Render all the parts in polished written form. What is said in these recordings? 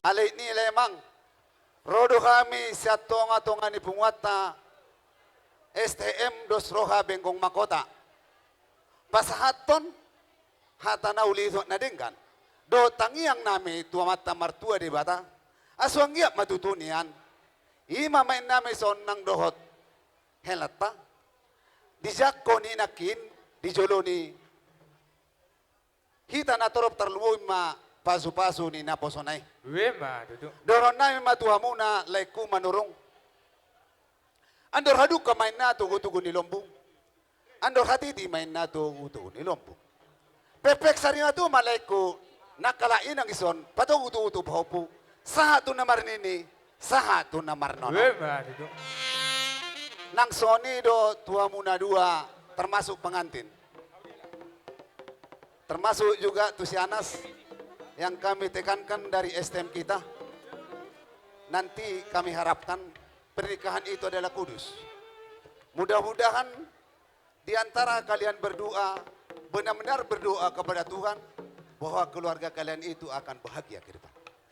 Alay ni lemang. Rodo kami sa tonga-tonga ni Pungwata STM dos Roja Bengkong Makota. Pasahaton hatana ulito na dingkan. Do tangiang nami tuamat martua di bata. Aswang iya matutunian. Ima main nami son ng dohot. Helata. Di jakko ni nakin. Di jolo ni. Hita na torop terluwi ma pasu-pasu ni naposonay. Wema duduk. Doron nami matuha muna laiku manurong. Andor haduk ka main na tugu-tugu ni lombong. Andor hatiti main na tugu-tugu ni lombong. Pepek sari na tu malaiku nakalain ang ison patugu-tugu pahupu. Saha tu namar nini, saha tu namar nono. Wema duduk. Nang soni do tuha muna dua termasuk pengantin. Termasuk juga Tusianas yang kami tekankan dari STM kita. Nanti kami harapkan pernikahan itu adalah kudus. Mudah-mudahan di antara kalian berdua benar-benar berdoa kepada Tuhan bahwa keluarga kalian itu akan bahagia ke depan.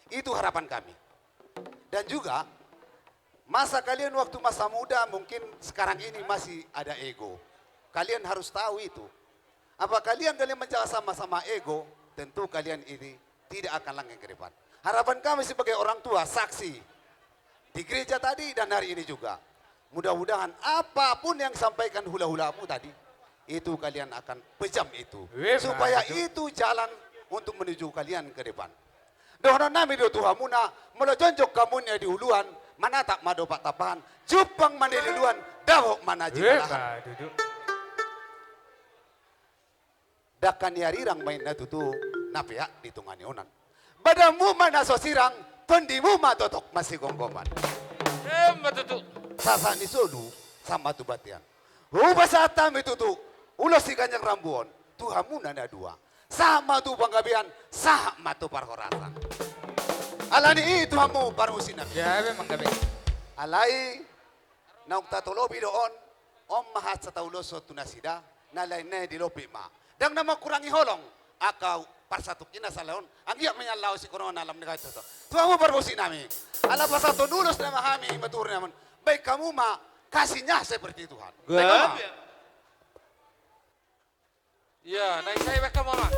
Itu harapan kami. Dan juga masa kalian waktu masa muda mungkin sekarang ini masih ada ego. Kalian harus tahu itu. Apa kalian menjaga sama-sama ego, tentu kalian ini tidak akan langgeng ke depan. Harapan kami sebagai orang tua, saksi di gereja tadi dan hari ini juga. Mudah-mudahan apapun yang sampaikan hula-hulamu tadi, itu kalian akan pejam itu. Supaya itu jalan untuk menuju kalian ke depan. Dohono nami do Tuhan muna, mula jonjok kamunya di huluan, mana tak mado pak tapahan, jupang mandeliluan, dahok mana jikalahan. Dakan yarirang main na tutu napia di tungani onan. Badamu mana sosirang, pendimu matotok masih gonggoman. Matutu. Sasa ni sodu sama tu batian. Ubasata mi tutu, ulos si kanyang rambuon, tuhamu nana dua. Sama tu panggabian, sama tu parhorasan. Alani itu hamu parusin nabi. Ya memang gabe. Alai nauk tatolobi doon, om mahat sa tauloso tunasida, nalay na di lopi ma. Dan nama kurangi holong, akau parsatu kina sa laon, ang iyak menyalaw si corona alam na kahit ito. Tuwa mo parbusin namin. Ala pasato nulos na mahami, maturi naman. Baik kamu ma, kasihnya seperti Tuhan. Gabe. Ya, naik saya mereka mama.